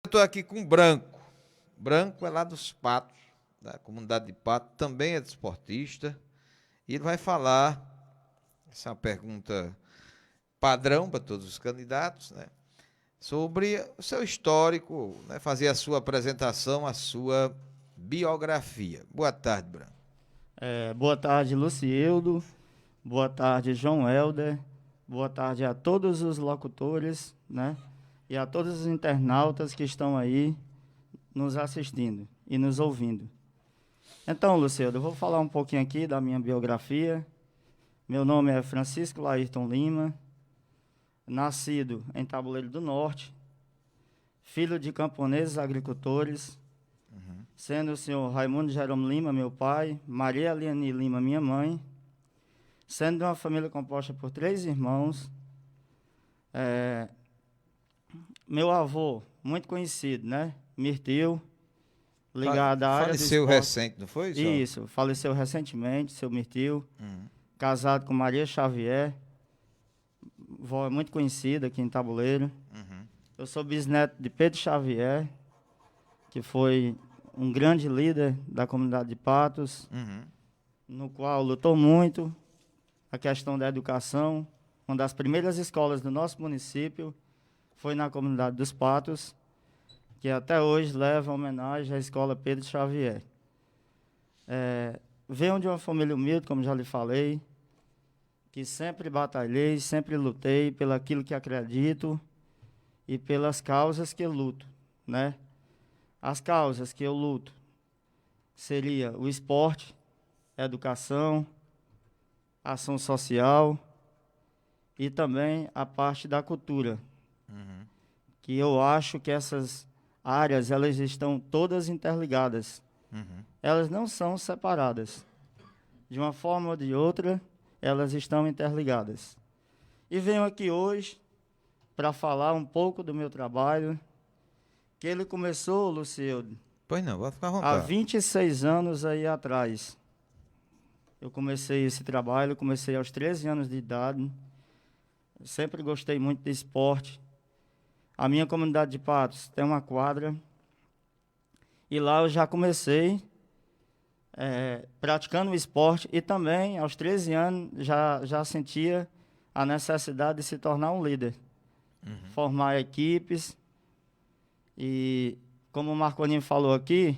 estou aqui com o Branco. Branco é lá dos Patos, da comunidade de Patos, também é desportista. E ele vai falar, essa é uma pergunta padrão para todos os candidatos, né? Sobre o seu histórico, né? Fazer a sua apresentação, a sua biografia. Boa tarde, Branco. Boa tarde, Luciildo. Boa tarde, João Helder. Boa tarde a todos os locutores, né? E a todos os internautas que estão aí nos assistindo e nos ouvindo. Então, Luciildo, eu vou falar um pouquinho aqui da minha biografia. Meu nome é Francisco Laírton Lima, nascido em Tabuleiro do Norte, filho de camponeses agricultores, sendo o senhor Raimundo Jerônimo Lima, meu pai, Maria Eliane Lima, minha mãe, sendo de uma família composta por 3 irmãos. Meu avô, muito conhecido, né? Mirteu, ligado à área do Faleceu esporte. recente, não foi? Isso, faleceu recentemente, seu Mirteu, casado com Maria Xavier, vó muito conhecida aqui em Tabuleiro. Eu sou bisneto de Pedro Xavier, que foi um grande líder da comunidade de Patos, no qual lutou muito a questão da educação. Uma das primeiras escolas do nosso município foi na comunidade dos Patos, que até hoje leva homenagem à escola Pedro Xavier. Venho de uma família humilde, como já lhe falei, que sempre batalhei, sempre lutei pelo aquilo que acredito e pelas causas que eu luto, né? As causas que eu luto seria o esporte, a educação, a ação social e também a parte da cultura, que eu acho que essas áreas elas estão todas interligadas. Elas não são separadas. De uma forma ou de outra, elas estão interligadas. E venho aqui hoje para falar um pouco do meu trabalho, que ele começou, Lucildo, Pois não, vai ficar à há vontade. 26 anos aí atrás. Eu comecei esse trabalho, comecei aos 13 anos de idade. Eu sempre gostei muito de esporte. A minha comunidade de Patos tem uma quadra. E lá eu já comecei praticando o esporte e também, aos 13 anos, já sentia a necessidade de se tornar um líder. Formar equipes. E, como o Marconinho falou aqui,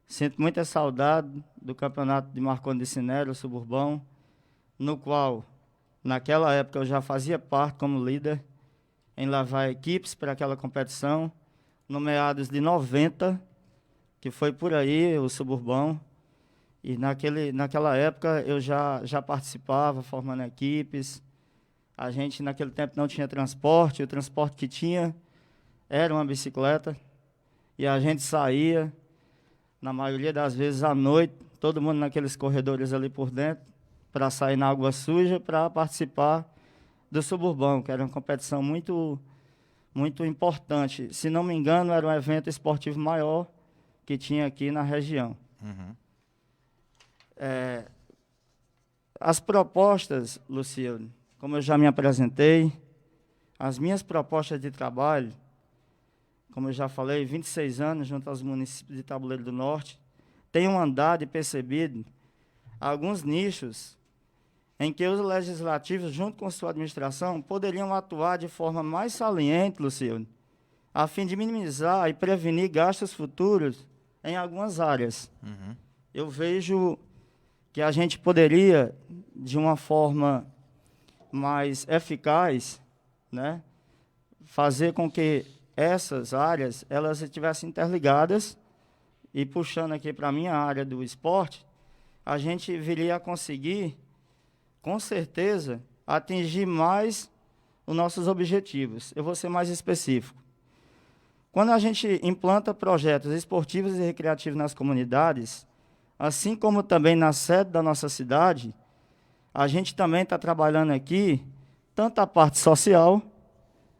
sinto muita saudade do campeonato de Marconi de Cinero, Suburbão, no qual, naquela época, eu já fazia parte como líder em levar equipes para aquela competição, no meados de 90, que foi por aí, o Suburbão. E naquela época eu já participava, formando equipes. A gente, naquele tempo, não tinha transporte, o transporte que tinha era uma bicicleta. E a gente saía, na maioria das vezes à noite, todo mundo naqueles corredores ali por dentro, para sair na água suja, para participar do Suburbão, que era uma competição muito, muito importante. Se não me engano, era um evento esportivo maior que tinha aqui na região. As propostas, Luciano, como eu já me apresentei, as minhas propostas de trabalho, como eu já falei, 26 anos junto aos municípios de Tabuleiro do Norte, tenho andado e percebido alguns nichos em que os legislativos, junto com sua administração, poderiam atuar de forma mais saliente, Luciano, a fim de minimizar e prevenir gastos futuros em algumas áreas. Eu vejo que a gente poderia, de uma forma mais eficaz, né, fazer com que essas áreas elas estivessem interligadas. E puxando aqui para a minha área do esporte, a gente viria a conseguir, com certeza, atingir mais os nossos objetivos. Eu vou ser mais específico. Quando a gente implanta projetos esportivos e recreativos nas comunidades, assim como também na sede da nossa cidade, a gente também está trabalhando aqui tanto a parte social,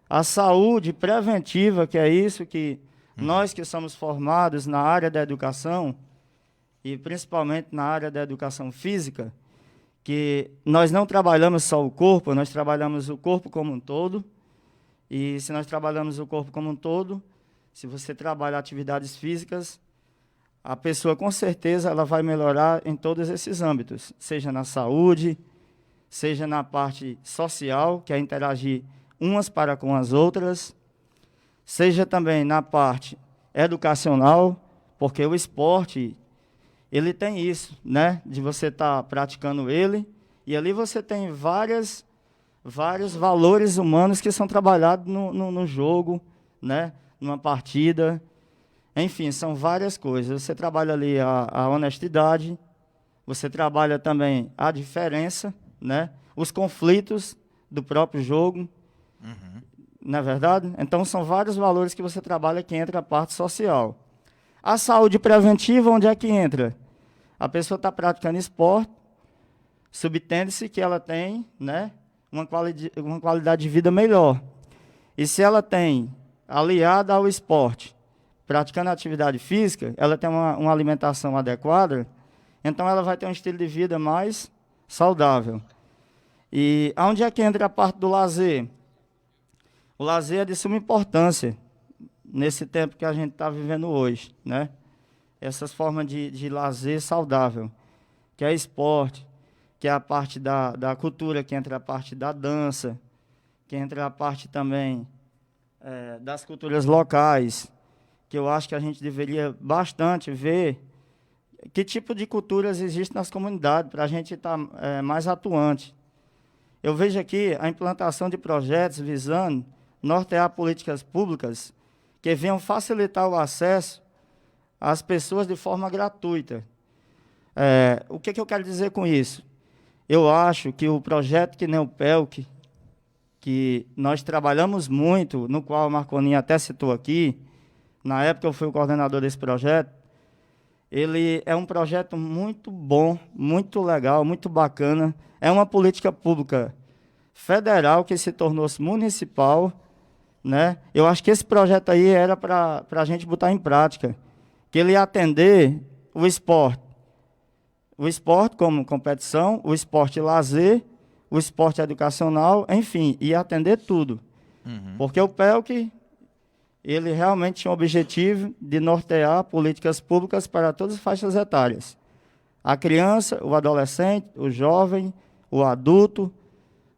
a saúde preventiva, que é isso que nós que somos formados na área da educação, e principalmente na área da educação física, que nós não trabalhamos só o corpo, nós trabalhamos o corpo como um todo. E se nós trabalhamos o corpo como um todo, Se você trabalha atividades físicas, a pessoa com certeza ela vai melhorar em todos esses âmbitos, seja na saúde, seja na parte social, que é interagir umas para com as outras, seja também na parte educacional, porque o esporte, ele tem isso, né? De você estar praticando ele, e ali você tem vários valores humanos que são trabalhados no jogo, né? Numa partida. Enfim, são várias coisas. Você trabalha ali a honestidade, você trabalha também a diferença, né? Os conflitos do próprio jogo, não é verdade? Então, são vários valores que você trabalha que entra a parte social. A saúde preventiva, onde é que entra? A pessoa está praticando esporte, subtende-se que ela tem, né, uma qualidade de vida melhor. E se ela tem, aliada ao esporte, praticando atividade física, ela tem uma alimentação adequada, então ela vai ter um estilo de vida mais saudável. E onde é que entra a parte do lazer? O lazer é de suma importância nesse tempo que a gente está vivendo hoje, né? Essas formas de lazer saudável, que é esporte, que é a parte da cultura, que entra a parte da dança, que entra a parte também das culturas locais, que eu acho que a gente deveria bastante ver que tipo de culturas existem nas comunidades, para a gente estar mais atuante. Eu vejo aqui a implantação de projetos visando nortear políticas públicas que venham facilitar o acesso às pessoas de forma gratuita. O que eu quero dizer com isso? Eu acho que o projeto que nem o PELC, que nós trabalhamos muito, no qual o Marconinho até citou aqui, na época eu fui o coordenador desse projeto, ele é um projeto muito bom, muito legal, muito bacana. É uma política pública federal que se tornou municipal, né? Eu acho que esse projeto aí era para a gente botar em prática, que ele ia atender o esporte como competição, o esporte lazer, o esporte educacional, enfim, ia atender tudo. Porque o PELC, ele realmente tinha o objetivo de nortear políticas públicas para todas as faixas etárias. A criança, o adolescente, o jovem, o adulto,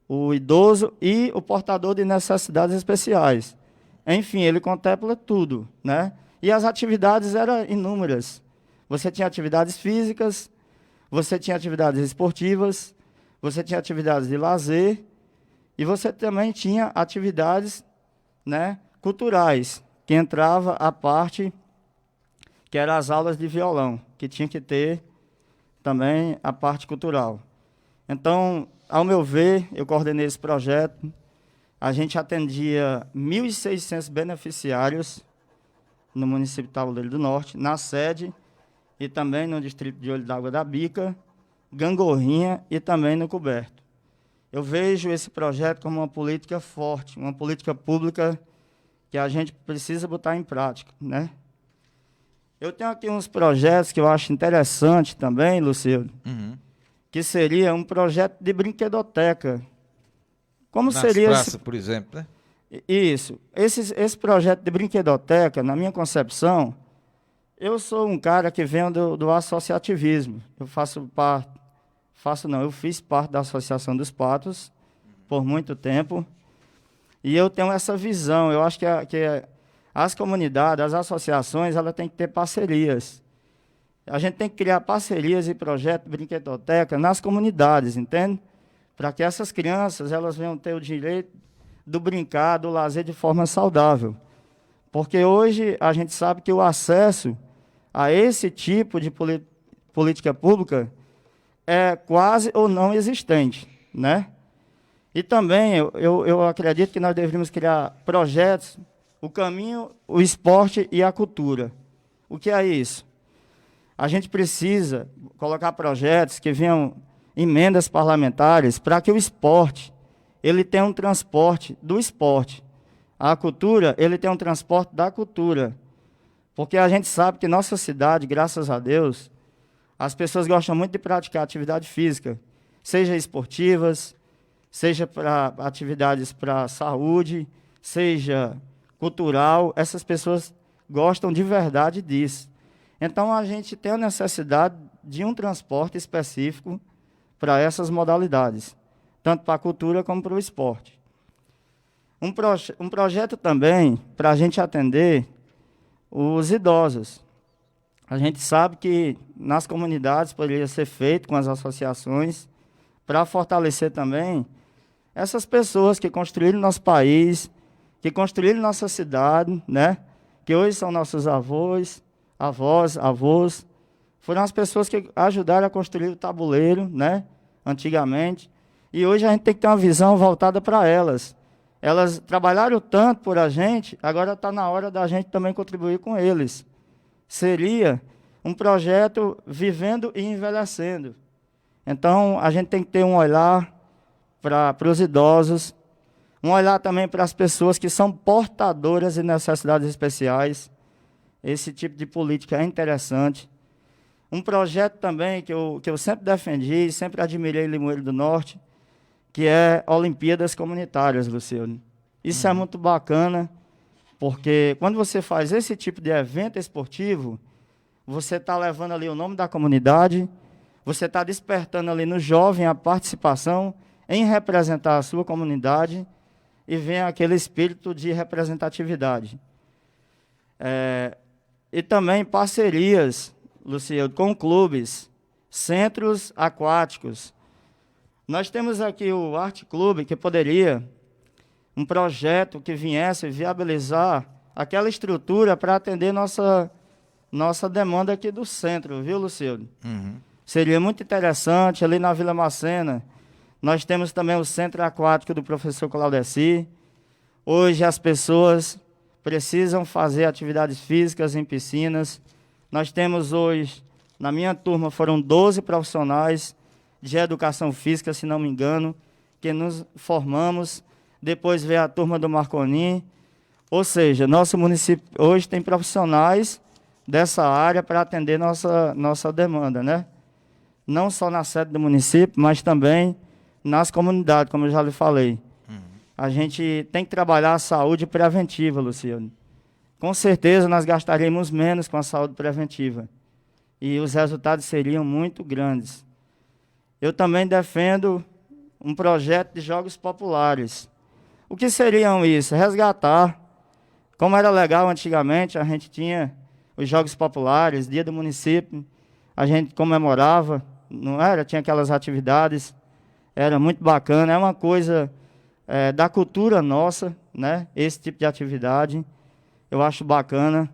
o idoso e o portador de necessidades especiais. Enfim, ele contempla tudo, né? E as atividades eram inúmeras. Você tinha atividades físicas, você tinha atividades esportivas, você tinha atividades de lazer e você também tinha atividades, né, culturais, que entrava a parte que eram as aulas de violão, que tinha que ter também a parte cultural. Então, ao meu ver, eu coordenei esse projeto, a gente atendia 1.600 beneficiários no município de Tabuleiro do Norte, na sede e também no distrito de Olho d'Água da Bica, Gangorrinha e também no Coberto. Eu vejo esse projeto como uma política forte, uma política pública que a gente precisa botar em prática, né? Eu tenho aqui uns projetos que eu acho interessante também, Luciano, que seria um projeto de brinquedoteca. Como Nas seria praças, por exemplo, né? Isso. Esse projeto de brinquedoteca, na minha concepção, eu sou um cara que venho do associativismo. Eu eu fiz parte da Associação dos Patos por muito tempo. E eu tenho essa visão. Eu acho que as comunidades, as associações, elas têm que ter parcerias. A gente tem que criar parcerias e projetos de brinquedoteca nas comunidades, entende? Para que essas crianças elas venham ter o direito do brincar, do lazer de forma saudável. Porque hoje a gente sabe que o acesso a esse tipo de política pública é quase ou não existente, né? E também eu acredito que nós deveríamos criar projetos, o caminho, o esporte e a cultura. O que é isso? A gente precisa colocar projetos que venham emendas parlamentares para que o esporte ele tenha um transporte do esporte. A cultura, ele tem um transporte da cultura. Porque a gente sabe que nossa cidade, graças a Deus, as pessoas gostam muito de praticar atividade física, seja esportivas, seja para atividades para saúde, seja cultural. Essas pessoas gostam de verdade disso. Então, a gente tem a necessidade de um transporte específico para essas modalidades, tanto para a cultura como para o esporte. Um projeto também para a gente atender os idosos. A gente sabe que nas comunidades poderia ser feito com as associações para fortalecer também essas pessoas que construíram nosso país, que construíram nossa cidade, né? Que hoje são nossos avós, foram as pessoas que ajudaram a construir o tabuleiro, né? Antigamente. E hoje a gente tem que ter uma visão voltada para elas. Elas trabalharam tanto por a gente, agora está na hora da gente também contribuir com eles. Seria um projeto vivendo e envelhecendo. Então, a gente tem que ter um olhar para os idosos, um olhar também para as pessoas que são portadoras de necessidades especiais. Esse tipo de política é interessante. Um projeto também que eu sempre defendi, sempre admirei em Limoeiro do Norte, que é Olimpíadas Comunitárias, Luciano. Isso é muito bacana, porque quando você faz esse tipo de evento esportivo, você está levando ali o nome da comunidade, você está despertando ali no jovem a participação em representar a sua comunidade e vem aquele espírito de representatividade. E também parcerias, Luciano, com clubes, centros aquáticos. Nós temos aqui o Arte Clube, que poderia, um projeto que viesse viabilizar aquela estrutura para atender nossa demanda aqui do centro, viu, Luciano? Uhum. Seria muito interessante, ali na Vila Macena, nós temos também o Centro Aquático do professor Claudeci. Hoje as pessoas precisam fazer atividades físicas em piscinas. Nós temos hoje, na minha turma, foram 12 profissionais de educação física, se não me engano, que nos formamos. Depois veio a turma do Marconi. Ou seja, nosso município hoje tem profissionais dessa área para atender nossa demanda, né? Não só na sede do município, mas também nas comunidades, como eu já lhe falei. A gente tem que trabalhar a saúde preventiva, Luciano. Com certeza nós gastaríamos menos com a saúde preventiva. E os resultados seriam muito grandes. Eu também defendo um projeto de jogos populares. O que seriam isso? Resgatar. Como era legal antigamente, a gente tinha os jogos populares, dia do município, a gente comemorava, não era? Tinha aquelas atividades, era muito bacana, é uma coisa da cultura nossa, né? Esse tipo de atividade, eu acho bacana.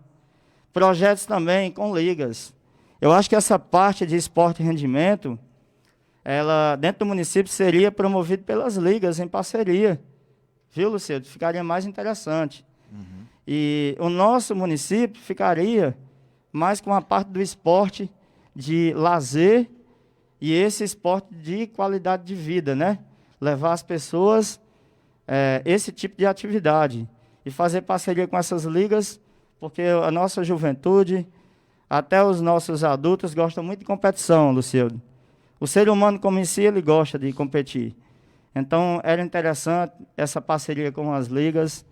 Projetos também com ligas. Eu acho que essa parte de esporte e rendimento, ela, dentro do município, seria promovida pelas ligas, em parceria. Viu, Luciano? Ficaria mais interessante. Uhum. E o nosso município ficaria mais com a parte do esporte de lazer e esse esporte de qualidade de vida, né? Levar as pessoas esse tipo de atividade e fazer parceria com essas ligas, porque a nossa juventude, até os nossos adultos, gostam muito de competição, Luciano. O ser humano, como em si, ele gosta de competir. Então, era interessante essa parceria com as ligas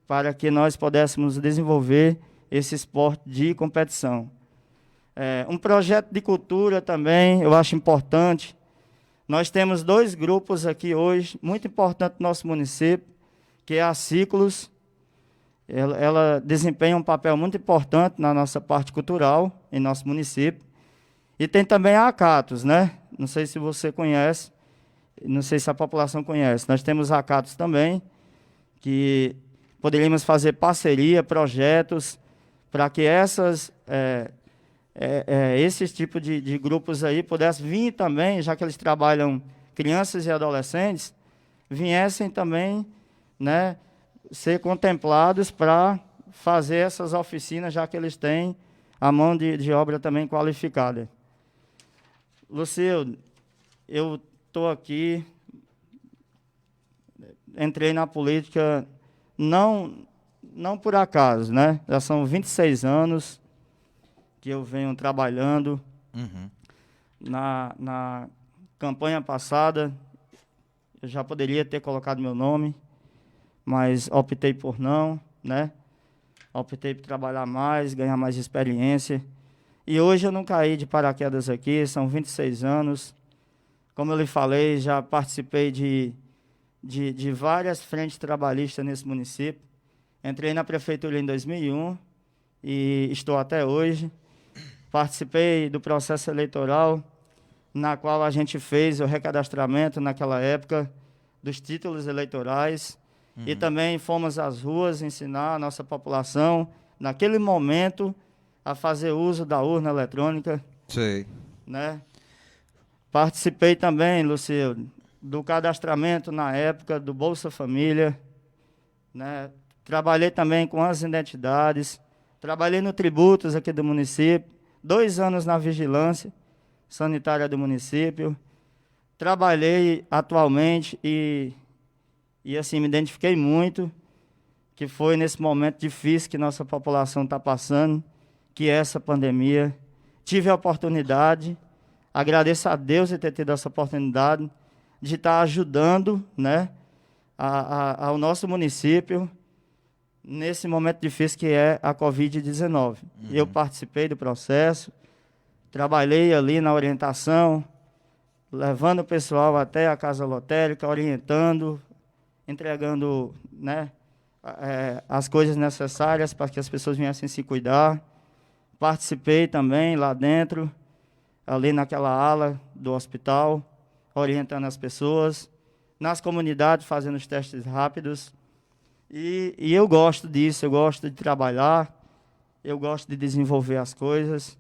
para que nós pudéssemos desenvolver esse esporte de competição. Um projeto de cultura também, eu acho importante. Nós temos 2 grupos aqui hoje, muito importantes no nosso município, que é a Ciclos. Ela desempenha um papel muito importante na nossa parte cultural, em nosso município. E tem também a Acatos, né? Não sei se você conhece, não sei se a população conhece. Nós temos a Acatos também, que poderíamos fazer parceria, projetos, para que esses tipos de grupos aí pudessem vir também, já que eles trabalham crianças e adolescentes, viessem também, né, ser contemplados para fazer essas oficinas, já que eles têm a mão de obra também qualificada. Lucildo, eu estou aqui, entrei na política não por acaso, né? Já são 26 anos que eu venho trabalhando. Uhum. Na campanha passada, eu já poderia ter colocado meu nome, mas optei por não, né? Optei por trabalhar mais, ganhar mais experiência. E hoje eu não caí de paraquedas aqui, são 26 anos. Como eu lhe falei, já participei de várias frentes trabalhistas nesse município. Entrei na prefeitura em 2001 e estou até hoje. Participei do processo eleitoral, na qual a gente fez o recadastramento naquela época dos títulos eleitorais. E também fomos às ruas ensinar a nossa população, naquele momento, a fazer uso da urna eletrônica. Sei. Né? Participei também, Luciano, do cadastramento na época do Bolsa Família. Né? Trabalhei também com as identidades. Trabalhei no tributos aqui do município. 2 anos na vigilância sanitária do município. Trabalhei atualmente e assim, me identifiquei muito, que foi nesse momento difícil que nossa população está passando, que é essa pandemia. Tive a oportunidade, agradeço a Deus de ter tido essa oportunidade, de estar ajudando, né, ao nosso município, nesse momento difícil que é a Covid-19. Eu participei do processo, trabalhei ali na orientação, levando o pessoal até a casa lotérica, orientando, entregando, né, as coisas necessárias para que as pessoas viessem se cuidar. Participei também lá dentro, ali naquela ala do hospital, orientando as pessoas, nas comunidades, fazendo os testes rápidos. E eu gosto disso, eu gosto de trabalhar, eu gosto de desenvolver as coisas.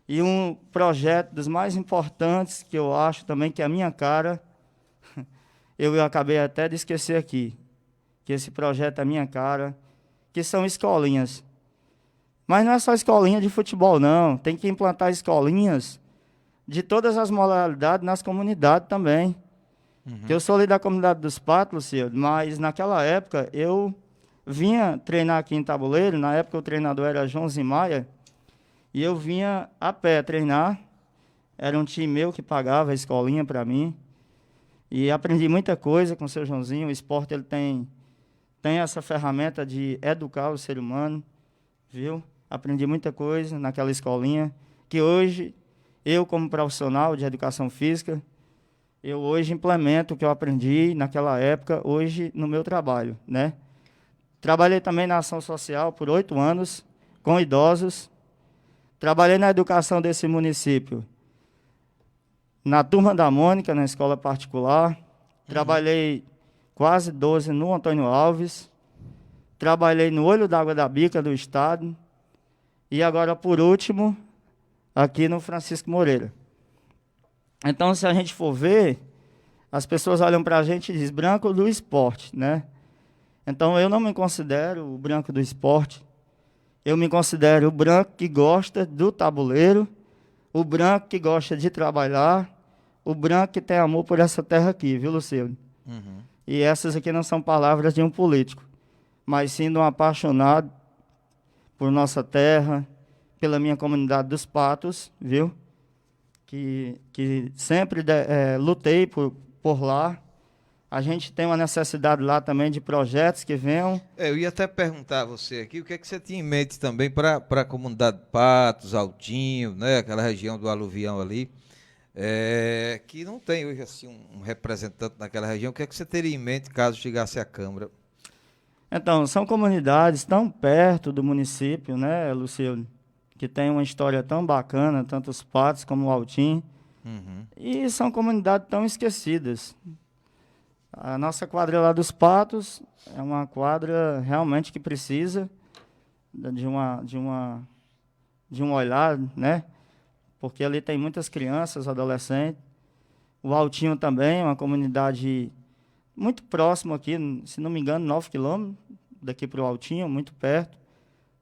E um projeto dos mais importantes, que eu acho também que é a minha cara, eu acabei até de esquecer aqui, que esse projeto é a minha cara, que são escolinhas. Mas não é só escolinha de futebol, não. Tem que implantar escolinhas de todas as modalidades nas comunidades também. Que eu sou ali da comunidade dos Patos, Luciano, mas naquela época eu vinha treinar aqui em Tabuleiro, na época o treinador era João Zimaia, e eu vinha a pé treinar. Era um time meu que pagava a escolinha para mim. E aprendi muita coisa com o seu Joãozinho. O esporte ele tem essa ferramenta de educar o ser humano, viu? Aprendi muita coisa naquela escolinha, que hoje, eu como profissional de educação física, eu hoje implemento o que eu aprendi naquela época, hoje no meu trabalho, né? Trabalhei também na ação social por 8 anos, com idosos. Trabalhei na educação desse município, na Turma da Mônica, na escola particular. Trabalhei quase 12 no Antônio Alves. Trabalhei no Olho d'Água da Bica do Estado. E agora, por último, aqui no Francisco Moreira. Então, se a gente for ver, as pessoas olham para a gente e dizem branco do esporte, né? Então, eu não me considero o branco do esporte. Eu me considero o branco que gosta do tabuleiro, o branco que gosta de trabalhar, o branco que tem amor por essa terra aqui, viu, Luciano? E essas aqui não são palavras de um político, mas sim de um apaixonado por nossa terra, pela minha comunidade dos Patos, viu? Que sempre lutei por lá. A gente tem uma necessidade lá também de projetos que venham. Eu ia até perguntar a você aqui, o que é que você tinha em mente também para a comunidade de Patos, Altinho, né, aquela região do aluvião ali, que não tem hoje assim um representante naquela região. O que é que você teria em mente caso chegasse à Câmara? Então, são comunidades tão perto do município, né, Luciano, que tem uma história tão bacana, tanto os Patos como o Altinho, e são comunidades tão esquecidas. A nossa quadra lá dos Patos é uma quadra realmente que precisa de um olhar, né? Porque ali tem muitas crianças, adolescentes. O Altinho também é uma comunidade muito próxima aqui, se não me engano, 9 quilômetros daqui para o Altinho, muito perto.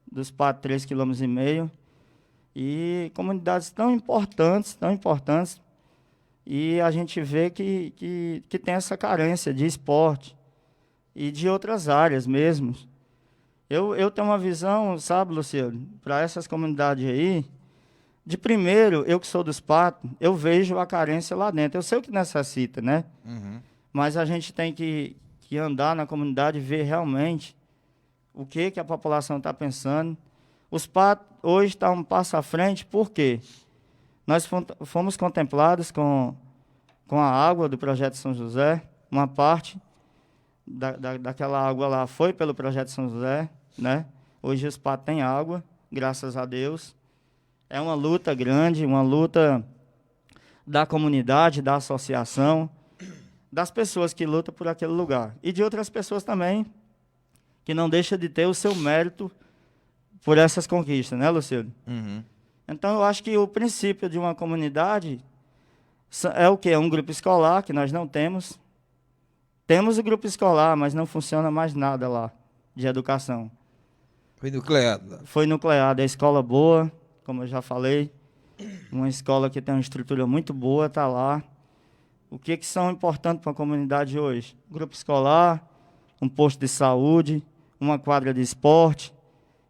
Dos Patos, 3,5 quilômetros. E comunidades tão importantes, e a gente vê que tem essa carência de esporte e de outras áreas mesmo. Eu tenho uma visão, sabe, Luciano, para essas comunidades aí, de primeiro, eu que sou dos Patos, eu vejo a carência lá dentro. Eu sei o que necessita, né? Mas a gente tem que andar na comunidade e ver realmente o que a população está pensando. Os PAT hoje estão um passo à frente, por quê? Nós fomos contemplados com a água do Projeto São José, uma parte daquela água lá foi pelo Projeto São José, né? Hoje os PAT têm água, graças a Deus. É uma luta grande, uma luta da comunidade, da associação, das pessoas que lutam por aquele lugar. E de outras pessoas também, que não deixam de ter o seu mérito por essas conquistas, né, Luciano? Uhum. Então, eu acho que o princípio de uma comunidade é o quê? É um grupo escolar, que nós não temos. Temos o grupo escolar, mas não funciona mais nada lá de educação. Foi nucleado. Foi nucleada, é escola boa, como eu já falei. Uma escola que tem uma estrutura muito boa, está lá. O que são importantes para a comunidade hoje? Grupo escolar, um posto de saúde, uma quadra de esporte.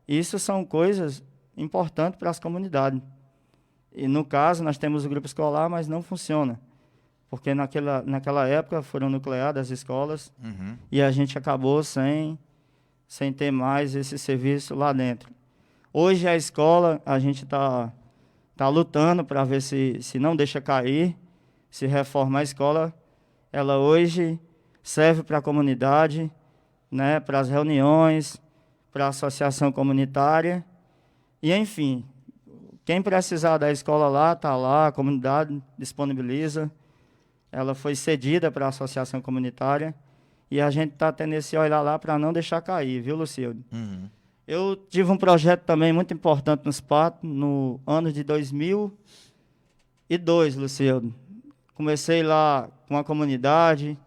Isso são coisas importantes para as comunidades. E, no caso, nós temos o grupo escolar, mas não funciona. Porque naquela época foram nucleadas as escolas e a gente acabou sem ter mais esse serviço lá dentro. Hoje a escola, a gente está lutando para ver se não deixa cair, se reforma a escola. Ela hoje serve para a comunidade, né, para as reuniões, para a associação comunitária. E, enfim, quem precisar da escola lá, está lá, a comunidade disponibiliza. Ela foi cedida para a associação comunitária e a gente está tendo esse olhar lá para não deixar cair, viu, Lucildo? Eu tive um projeto também muito importante nos PAT no ano de 2002, Lucildo. Comecei lá com a comunidade,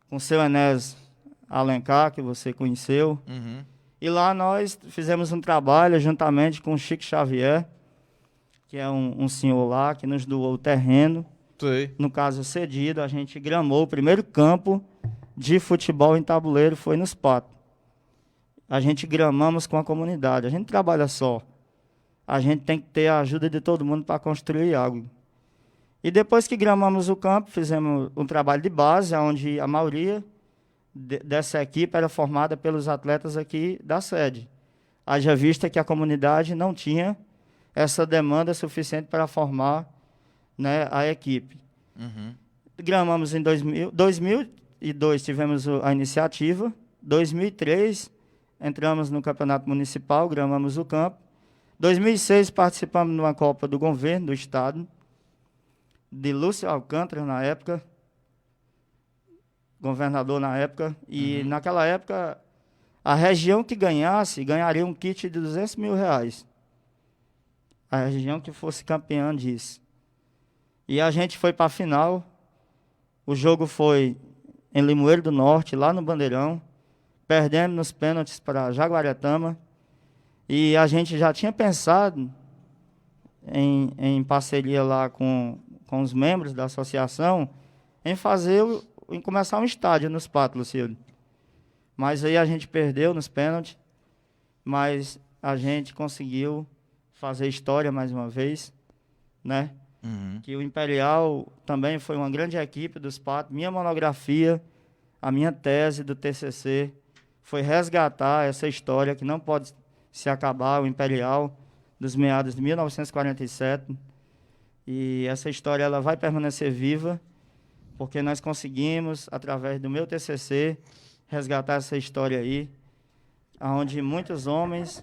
com o seu Enéas Alencar, que você conheceu. E lá nós fizemos um trabalho juntamente com o Chico Xavier, que é um senhor lá que nos doou o terreno. Sei. No caso cedido, a gente gramou o primeiro campo de futebol em tabuleiro, foi nos PAT. A gente gramamos com a comunidade, a gente trabalha só. A gente tem que ter a ajuda de todo mundo para construir algo. E depois que gramamos o campo, fizemos um trabalho de base, onde a maioria dessa equipe era formada pelos atletas aqui da sede. Haja vista que a comunidade não tinha essa demanda suficiente para formar, né, a equipe. Gramamos em 2002, tivemos a iniciativa. 2003, entramos no campeonato municipal, gramamos o campo. 2006, participamos de uma Copa do Governo do Estado, de Lúcio Alcântara, na época, governador na época. E naquela época, a região que ganhasse, ganharia um kit de R$200 mil. A região que fosse campeã disso. E a gente foi para a final. O jogo foi em Limoeiro do Norte, lá no Bandeirão. Perdemos nos pênaltis para Jaguaretama. E a gente já tinha pensado em parceria lá com os membros da associação, em começar um estádio nos PAT, Lucildo. Mas aí a gente perdeu nos pênaltis, mas a gente conseguiu fazer história mais uma vez, né? Que o Imperial também foi uma grande equipe dos PAT. Minha monografia, a minha tese do TCC foi resgatar essa história que não pode se acabar, o Imperial, dos meados de 1947. E essa história ela vai permanecer viva, porque nós conseguimos, através do meu TCC, resgatar essa história aí, onde muitos homens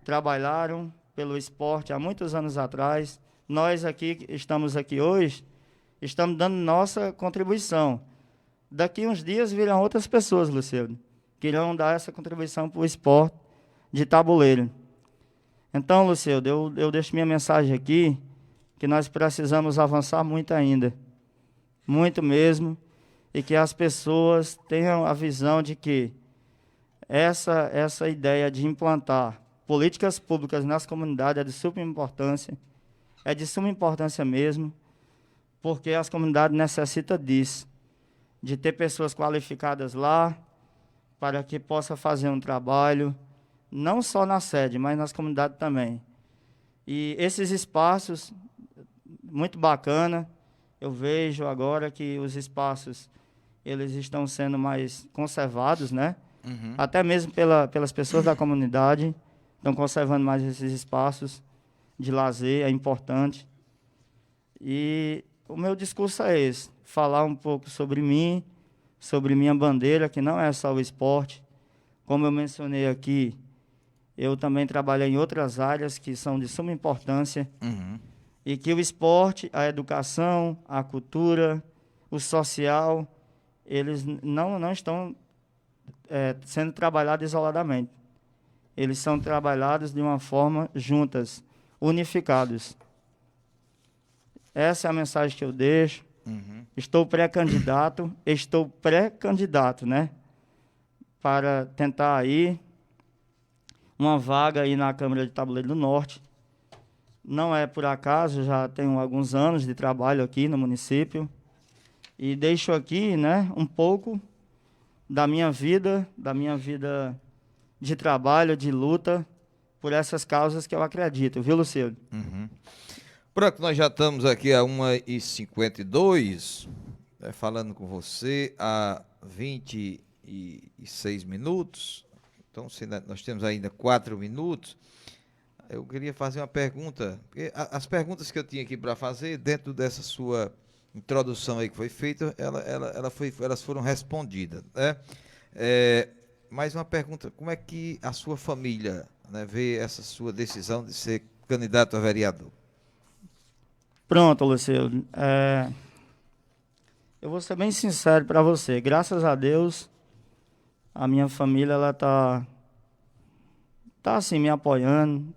trabalharam pelo esporte há muitos anos atrás. Nós aqui, estamos aqui hoje, estamos dando nossa contribuição. Daqui uns dias virão outras pessoas, Luciano, que irão dar essa contribuição para o esporte de tabuleiro. Então, Luciano, eu deixo minha mensagem aqui, que nós precisamos avançar muito ainda, muito mesmo, e que as pessoas tenham a visão de que essa ideia de implantar políticas públicas nas comunidades é de suma importância mesmo, porque as comunidades necessitam disso, de ter pessoas qualificadas lá, para que possa fazer um trabalho, não só na sede, mas nas comunidades também. E esses espaços, muito bacana, eu vejo agora que os espaços, eles estão sendo mais conservados, né? até mesmo pelas pessoas da comunidade, estão conservando mais esses espaços de lazer, é importante. E o meu discurso é esse, falar um pouco sobre mim, sobre minha bandeira, que não é só o esporte. Como eu mencionei aqui, eu também trabalho em outras áreas que são de suma importância, e que o esporte, a educação, a cultura, o social, eles não estão sendo trabalhados isoladamente. Eles são trabalhados de uma forma juntas, unificados. Essa é a mensagem que eu deixo. Estou pré-candidato, né? Para tentar aí uma vaga aí na Câmara de Tabuleiro do Norte. Não é por acaso, já tenho alguns anos de trabalho aqui no município. E deixo aqui, né, um pouco da minha vida de trabalho, de luta, por essas causas que eu acredito, viu, Luciano? Branco, nós já estamos aqui a 1h52, falando com você há 26 minutos, então nós temos ainda 4 minutos. Eu queria fazer uma pergunta, porque as perguntas que eu tinha aqui para fazer, dentro dessa sua introdução aí que foi feita, elas foram respondidas, né? Mais uma pergunta, como é que a sua família, né, vê essa sua decisão de ser candidato a vereador? Pronto, Luciano. Eu vou ser bem sincero para você. Graças a Deus, a minha família ela tá assim me apoiando,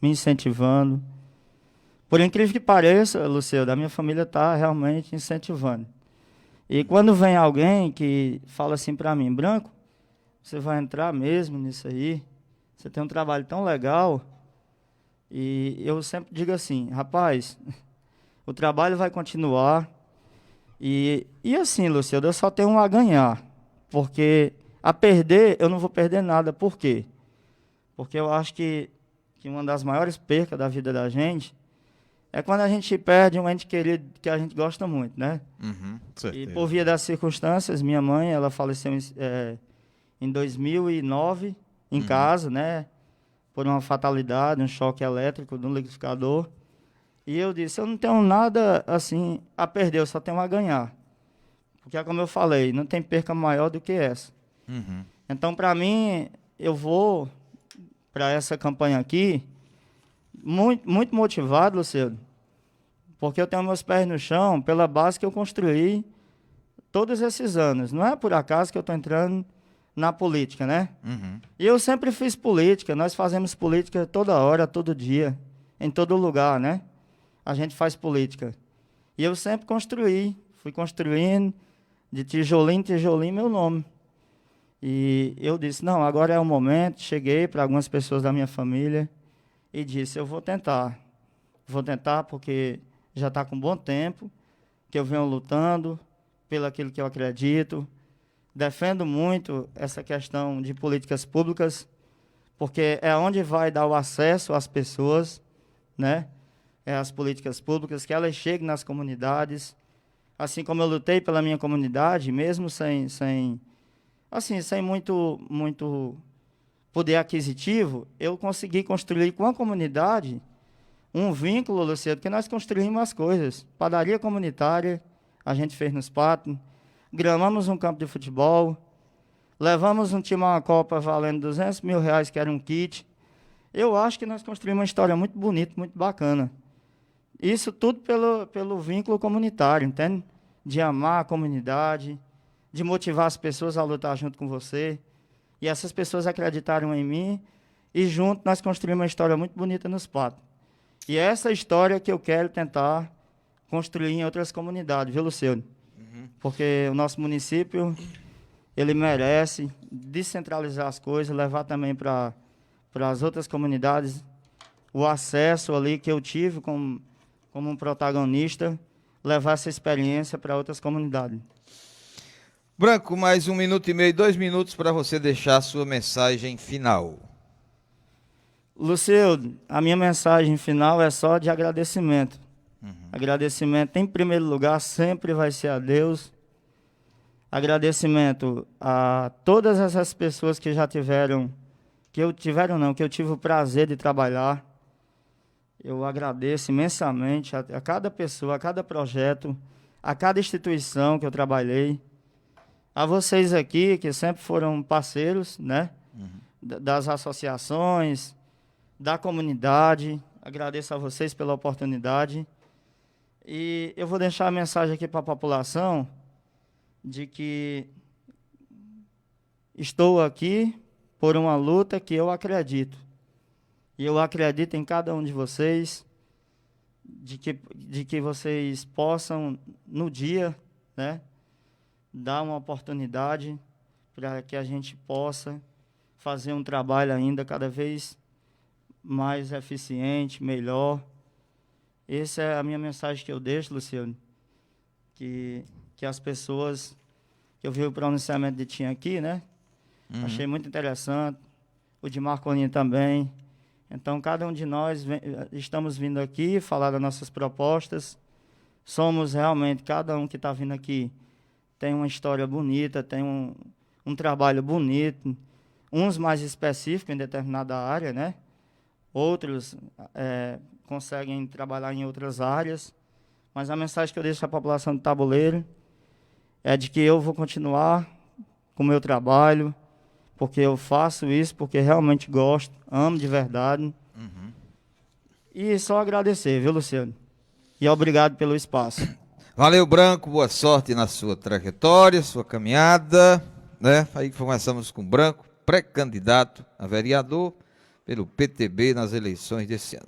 me incentivando. Por incrível que pareça, Luciano, a minha família tá realmente incentivando. E quando vem alguém que fala assim para mim, Branco, você vai entrar mesmo nisso aí? Você tem um trabalho tão legal. E eu sempre digo assim, rapaz, o trabalho vai continuar. E assim, Luciano, eu só tenho um a ganhar. Porque a perder, eu não vou perder nada. Por quê? Porque eu acho que uma das maiores percas da vida da gente é quando a gente perde um ente querido que a gente gosta muito, né? E por via das circunstâncias, minha mãe, ela faleceu em 2009, em casa, né? Por uma fatalidade, um choque elétrico no liquidificador. E eu disse, eu não tenho nada assim a perder, eu só tenho a ganhar. Porque, como eu falei, não tem perca maior do que essa. Então, para mim, eu vou para essa campanha aqui muito, muito motivado, Luciano, porque eu tenho meus pés no chão pela base que eu construí todos esses anos. Não é por acaso que eu estou entrando na política, né? E eu sempre fiz política, nós fazemos política toda hora, todo dia, em todo lugar, né? A gente faz política. E eu sempre fui construindo, de tijolinho em tijolinho, meu nome. E eu disse, não, agora é o momento. Cheguei para algumas pessoas da minha família e disse, eu vou tentar. Vou tentar porque já está com bom tempo, que eu venho lutando pelo aquilo que eu acredito. Defendo muito essa questão de políticas públicas, porque é onde vai dar o acesso às pessoas, né? As políticas públicas, que elas cheguem nas comunidades. Assim como eu lutei pela minha comunidade, mesmo sem muito poder aquisitivo, eu consegui construir com a comunidade um vínculo, Luciano, que nós construímos as coisas. Padaria comunitária, a gente fez nos pátios, gramamos um campo de futebol, levamos um time a uma Copa valendo R$200 mil, que era um kit. Eu acho que nós construímos uma história muito bonita, muito bacana. Isso tudo pelo vínculo comunitário, entende? De amar a comunidade, de motivar as pessoas a lutar junto com você. E essas pessoas acreditaram em mim e junto nós construímos uma história muito bonita nos pátios. E é essa história que eu quero tentar construir em outras comunidades, viu, Luciano? Porque o nosso município, ele merece descentralizar as coisas, levar também para as outras comunidades o acesso ali que eu tive como um protagonista, levar essa experiência para outras comunidades. Branco, mais 1 minuto e meio, 2 minutos para você deixar a sua mensagem final. Luciano, a minha mensagem final é só de agradecimento. Agradecimento, em primeiro lugar, sempre vai ser a Deus. Agradecimento a todas essas pessoas que já tiveram, que eu tive o prazer de trabalhar. Eu agradeço imensamente a cada pessoa, a cada projeto, a cada instituição que eu trabalhei. A vocês aqui, que sempre foram parceiros, né? Das associações, da comunidade. Agradeço a vocês pela oportunidade. E eu vou deixar a mensagem aqui para a população de que estou aqui por uma luta que eu acredito. E eu acredito em cada um de vocês, de que vocês possam, no dia, né, dar uma oportunidade para que a gente possa fazer um trabalho ainda cada vez mais eficiente, melhor. Essa é a minha mensagem que eu deixo, Luciano, que as pessoas, que eu vi o pronunciamento de Tim aqui, né? Achei muito interessante, o de Marcolinho também. Então, cada um de nós estamos vindo aqui falar das nossas propostas. Somos realmente, cada um que está vindo aqui tem uma história bonita, tem um trabalho bonito, uns mais específicos em determinada área, né? Outros conseguem trabalhar em outras áreas. Mas a mensagem que eu deixo à população do Tabuleiro é de que eu vou continuar com o meu trabalho, porque eu faço isso, porque realmente gosto, amo de verdade. E só agradecer, viu, Luciano? E obrigado pelo espaço. Valeu, Branco, boa sorte na sua trajetória, sua caminhada, né? Aí começamos com o Branco, pré-candidato a vereador pelo PTB nas eleições desse ano.